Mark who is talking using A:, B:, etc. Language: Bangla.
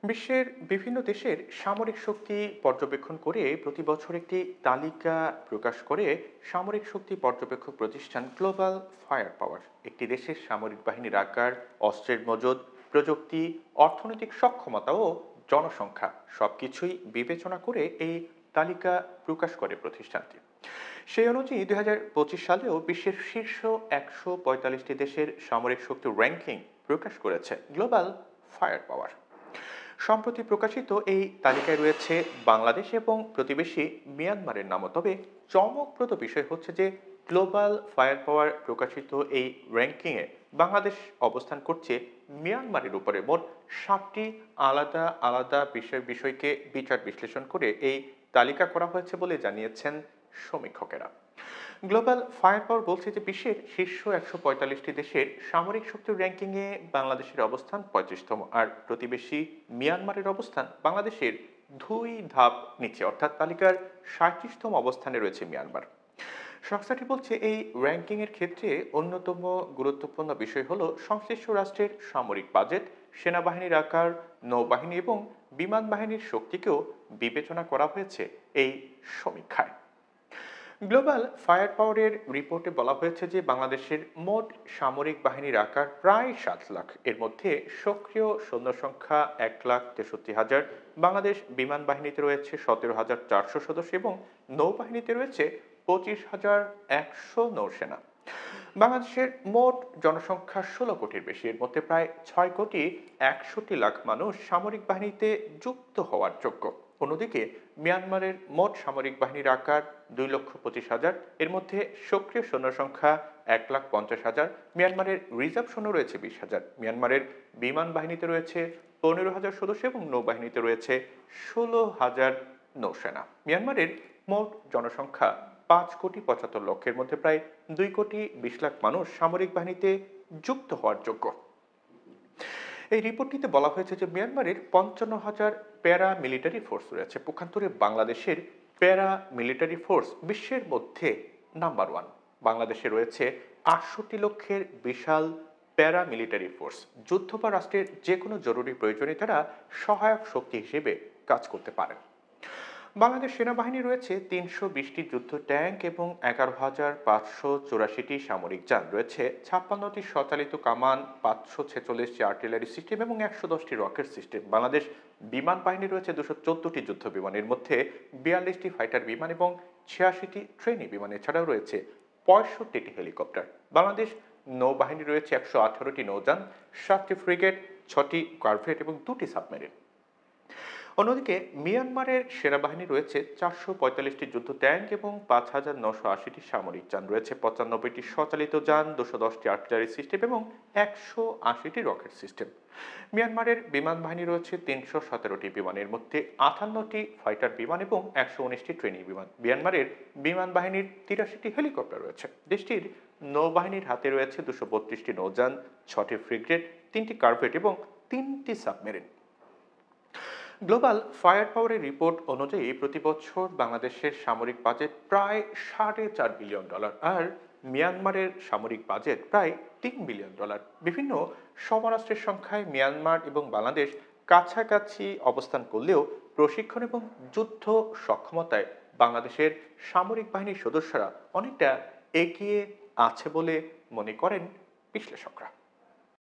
A: বিশ্বের বিভিন্ন দেশের সামরিক শক্তি পর্যবেক্ষণ করে প্রতি বছর একটি তালিকা প্রকাশ করে সামরিক শক্তি পর্যবেক্ষক প্রতিষ্ঠান গ্লোবাল ফায়ার পাওয়ার একটি দেশের সামরিক বাহিনীর আকার, অস্ত্রের মজুদ, প্রযুক্তি, অর্থনৈতিক সক্ষমতা ও জনসংখ্যা সবকিছুই বিবেচনা করে এই তালিকা প্রকাশ করে প্রতিষ্ঠানটি। সেই অনুযায়ী 2025 সালেও বিশ্বের শীর্ষ 145টি দেশের সামরিক শক্তির র্যাঙ্কিং প্রকাশ করেছে গ্লোবাল ফায়ার পাওয়ার। সম্প্রতি প্রকাশিত এই তালিকায় রয়েছে বাংলাদেশ এবং প্রতিবেশী মিয়ানমারের নামও। তবে চমকপ্রদ বিষয় হচ্ছে যে গ্লোবাল ফায়ার পাওয়ার প্রকাশিত এই র্যাঙ্কিংয়ে বাংলাদেশ অবস্থান করছে মিয়ানমারের উপরে। মোট 7টি আলাদা আলাদা বিষয়কে বিচার বিশ্লেষণ করে এই তালিকা করা হয়েছে বলে জানিয়েছেন সমীক্ষকেরা। গ্লোবাল ফায়ার পাওয়ার বলছে যে বিশ্বের শীর্ষ 145টি দেশের সামরিক শক্তির র্যাঙ্কিংয়ে বাংলাদেশের অবস্থান 35তম, আর প্রতিবেশী মিয়ানমারের অবস্থান বাংলাদেশের 2 ধাপ নিচে, অর্থাৎ তালিকার 37তম অবস্থানে রয়েছে মিয়ানমার। সংস্থাটি বলছে এই র্যাঙ্কিংয়ের ক্ষেত্রে অন্যতম গুরুত্বপূর্ণ বিষয় হলো সংশ্লিষ্ট রাষ্ট্রের সামরিক বাজেট, সেনাবাহিনীর আকার, নৌবাহিনী এবং বিমান বাহিনীর শক্তিকেও বিবেচনা করা হয়েছে এই সমীক্ষায়। গ্লোবাল ফায়ার পাওয়ারের রিপোর্টে বলা হয়েছে যে বাংলাদেশের মোট সামরিক বাহিনীর আকার প্রায় 7 লাখ। এর মধ্যে সক্রিয় সৈন্য সংখ্যা 1,63,000, বাংলাদেশ বিমান বাহিনীতে রয়েছে 17,400 সদস্য এবং নৌবাহিনীতে রয়েছে 25,100 নৌসেনা। বাংলাদেশের মোট জনসংখ্যা 16 কোটির বেশি। এর মধ্যে প্রায় 6,61,00,000 মানুষ সামরিক বাহিনীতে যুক্ত হওয়ার যোগ্য। অন্যদিকে মিয়ানমারের মোট সামরিক বাহিনীর আকার 2,25,000। এর মধ্যে সক্রিয় সৈন্য সংখ্যা 1,50,000। মিয়ানমারের রিজার্ভ সৈন্য রয়েছে 20,000। মিয়ানমারের বিমান বাহিনীতে রয়েছে 15,000 সদস্য এবং নৌবাহিনীতে রয়েছে 16,000 নৌসেনা। মিয়ানমারের মোট জনসংখ্যা 5,75,00,000। এর মধ্যে প্রায় 2,20,00,000 মানুষ সামরিক বাহিনীতে যুক্ত হওয়ার যোগ্য। এই রিপোর্টটিতে বলা হয়েছে যে মিয়ানমারের 55,000 প্যারা মিলিটারি ফোর্স রয়েছে। পক্ষান্তরে বাংলাদেশের প্যারা মিলিটারি ফোর্স বিশ্বের মধ্যে নাম্বার 1। বাংলাদেশে রয়েছে 68 লক্ষের বিশাল প্যারা মিলিটারি ফোর্স। যুদ্ধ বা রাষ্ট্রের যে কোনো জরুরি প্রয়োজনে তারা সহায়ক শক্তি হিসেবে কাজ করতে পারেন। বাংলাদেশ সেনাবাহিনী রয়েছে 320টি যুদ্ধ ট্যাঙ্ক এবং 11,584টি সামরিক যান, রয়েছে 56টি স্বচালিত কামান, 546টি আর্টিলারি সিস্টেম এবং 110টি রকেট সিস্টেম। বাংলাদেশ বিমান বাহিনী রয়েছে 214টি যুদ্ধ বিমান, এর মধ্যে 42টি ফাইটার বিমান এবং 86টি ট্রেনি বিমান। এছাড়াও রয়েছে 65টি হেলিকপ্টার। বাংলাদেশ নৌবাহিনী রয়েছে 118টি নৌযান, 7টি ফ্রিগেট, 6টি করভেট এবং 2টি সাবমেরিন। অন্যদিকে মিয়ানমারের সেনাবাহিনী রয়েছে 445টি যুদ্ধ ট্যাঙ্ক এবং 5,980টি সামরিক যান, রয়েছে 95টি স্বচালিত যান, 210টি আর্টিলারি সিস্টেম এবং 180টি রকেট সিস্টেম। মিয়ানমারের বিমান বাহিনী রয়েছে 317টি বিমান, এর মধ্যে 58টি ফাইটার বিমান এবং 119টি ট্রেনি বিমান। মিয়ানমারের বিমান বাহিনীর 83টি হেলিকপ্টার রয়েছে। দেশটির নৌবাহিনীর হাতে রয়েছে 232টি নৌযান, 6টি ফ্রিগেট, 3টি করভেট এবং 3টি সাবমেরিন। গ্লোবাল ফায়ার পাওয়ারের রিপোর্ট অনুযায়ী প্রতি বছর বাংলাদেশের সামরিক বাজেট প্রায় $4.5 বিলিয়ন, আর মিয়ানমারের সামরিক বাজেট প্রায় $3 বিলিয়ন। বিভিন্ন সমরাস্ত্রের সংখ্যায় মিয়ানমার এবং বাংলাদেশ কাছাকাছি অবস্থান করলেও প্রশিক্ষণ এবং যুদ্ধ সক্ষমতায় বাংলাদেশের সামরিক বাহিনীর সদস্যরা অনেকটা এগিয়ে আছে বলে মনে করেন বিশ্লেষকরা।